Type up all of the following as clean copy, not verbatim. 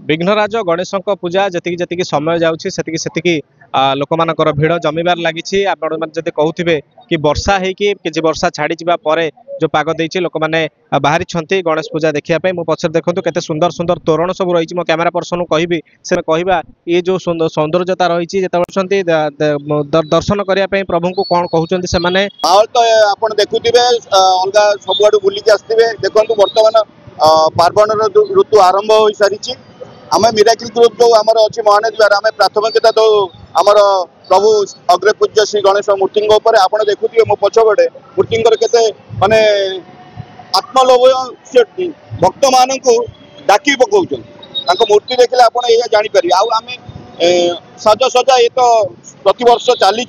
विघ्नराज गणेश पूजा जी समय जाऊँगी लोक मान भिड़ जमीबार लगी आपण मैंने कहते कि वर्षा होगी वर्षा छाड़ी जावापर जो पाग देती लोक मैंने बाहरी गणेश पूजा देखापी मो पचर देखो के सुंदर सुंदर तोरण सब रही मो कैमेरा पर्सन को कहवा ये जो सौंदर्यता रही दर्शन करने प्रभु को कौन कहते से तो आप देखुवे अलग सब बुलिकी आसवे देखो बर्तमान पार्वण ऋतु आरंभ हो सारी आम मिराकिल ग्रुप जो आमर अच्छी महानदी आम प्राथमिकता दो आमर प्रभु अग्रे पूज्य श्री गणेश मूर्ति आप देखुए मो पछपटे मूर्ति के माने आत्मलोभ से भक्त मान डाकी पकाउं मूर्ति देखले आप जापर आम साजसजा ये तो प्रतिवर्ष चली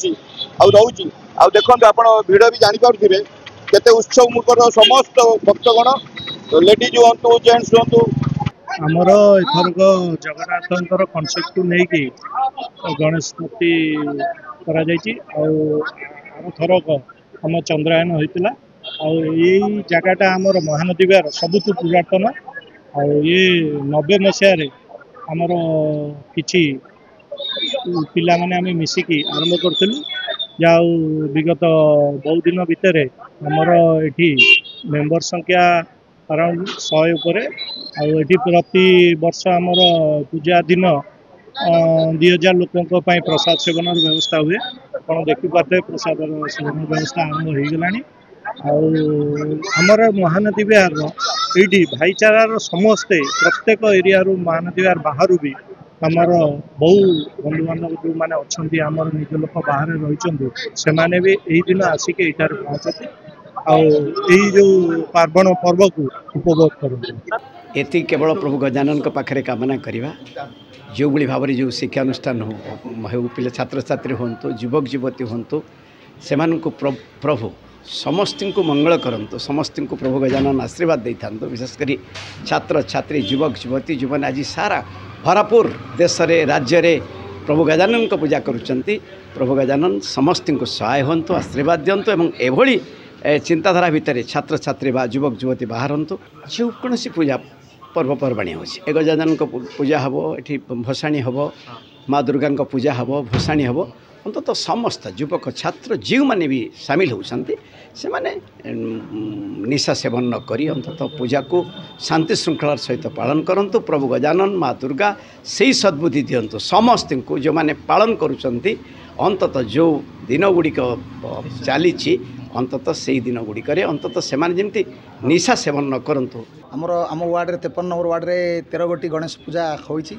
रोचे देखो आप भिड़ भी जापे केते उत्सव मुखर समस्त भक्तगण लेडीज हूँ जेन्ट्स हूँ आमर एथरक जगन्नाथ कनसेप्ट को लेकिन गणेश मूर्ति आरथरक आम चंद्रायन होता यही जगटा आमर महानदी बार सबुठ पुरातन ये 90 मसीह आमर कि पिला माने आम मिसिकी आरंभ करूँ जाऊ विगत बहुत दिन भितर आमर ये मेंबर संख्या अराउंड 100 उपरे आठी प्रति वर्ष आमर पूजा दिन 2000 लोकों प्रसाद सेवन व्यवस्था हुए आप देखिपारे प्रसाद सेवन व्यवस्था आरंभ हो गलानी आमर महानदी विहार ये भाईचारार समस्ते प्रत्येक एरिया महानदी विहार बाहर भी आमर बहु बंधु बांधव जो मैंने अच्छा आमर निज लोक बाहर रही से मैंने भी यही दिन आसिक यहाँ पहुँचते जो पार्वण पर्व को उपभोग कर ये केवल प्रभु गजानन पाखे कामना करवा जो भाव में जो शिक्षानुष्ठान हो पिले छात्र छात्री हूँ युवक युवती हूँ से प्रभु समस्त को मंगल करंतु समस्त को प्रभु गजानन आशीर्वाद दे था विशेषकर छात्र छात्री युवक युवती जो मैंने आज सारा भरपूर देश रे राज्य रे प्रभु गजानन को पूजा करुँच प्रभु गजानन समस्त को सहाय हूँ आशीर्वाद दिंतु एवं एभली चिंताधारा भितर छात्र छात्री बा युवक युवती बाहर जो कौन पूजा पर्वपर्वाणी हो गजानन को पूजा हम ये भसाणी हम माँ दुर्गा पूजा हम भसाणी हम अंततः समस्त युवक छात्र जो मैंने भी सामिल होती से माने निशा सेवन न करी अंततः पूजा को शांति श्रृंखलार सहित पालन करंतु प्रभु गजानन माँ दुर्गा से सद्बुद्धि दिंतु समस्त को जो मैंने पालन करुँच अंततः जो दिन गुड़िक चली अंततः से दिन गुड़िक अंततः से जमी निशा सेवन न करूँ आम वार्ड में 53 नंबर वार्ड में 13 गोटी गणेश पूजा होती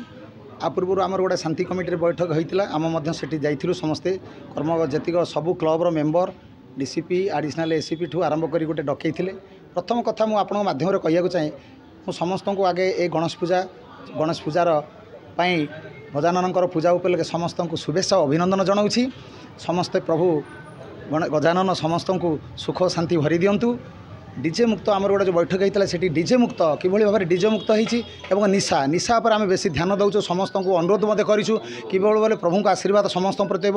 आ पूर्व आमर गोटे शांति कमिटी बैठक होता आम से जाइलु समस्ते कर्म जीक सबू क्लब्र मेम्बर डीसीपी एडिशनल एसीपी ठू आरंभ कर गोटे डकई प्रथम कथा मुझे आपन माध्यम कह चाहे मु समस्त को आगे ये गणेश पूजार गजानन पूजा उपलक्षे समस्त को शुभेच्छा अभिनंदन जनाऊँगी समस्ते प्रभु गजानन समस्त को सुख शांति भरी दिंतु डीजे मुक्त आमर गोटे जो बैठक होता है डीजे मुक्त कि भाव में डीजे मुक्त होती निशा निशा पर आम बेसी ध्यान दौचु समस्त को अनुरोध करूँ कि भाव प्रभु को आशीर्वाद समस्त प्रति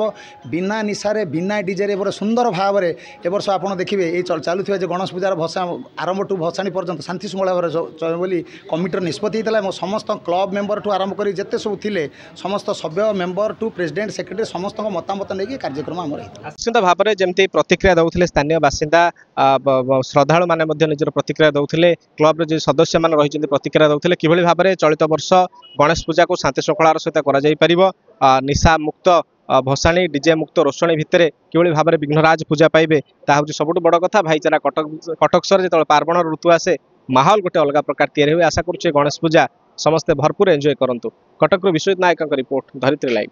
बिना निशारे बिना डीजे रे सुंदर भाव में ए वर्ष आप देखिए ये चलुवा जो गणेश पूजार भसा आरंभ ठू भसाणी पर्यंत शांति श्रृंखला भाव बोली कमिटर निष्पत्ति होता समस्त क्लब मेम्बर ठू आरंभ कर जिते सब थे समस्त सभ्य मेम्बर टू प्रेसिडेंट सेक्रेटरी समस्त मतामत नहीं कार्यक्रम आम निश्चित भाव में जमी प्रतिक्रिया दौले स्थानीय बासिंदा श्रद्धालु माने निजर प्रतिक्रिया दौले क्लब जो सदस्य मान रही प्रतिक्रिया दौले कि भाव में चलित वर्ष गणेश पूजा को शांति श्रृंखलार सहित निशा मुक्त भसाणी डीजे मुक्त रोषणी भितर कि भाव में विघ्नराज पूजा पाइबे ता हूँ सबुठ बड़ कथा भाईचारा कटक सर जो पार्वण ऋतु आसे माहौल गोटे अलग प्रकार तैयारी हुए आशा करुचे गणेश पूजा समस्ते भरपूर एंजॉय करंतु। कटक विश्वजित नायक रिपोर्ट धरित्री लाइव।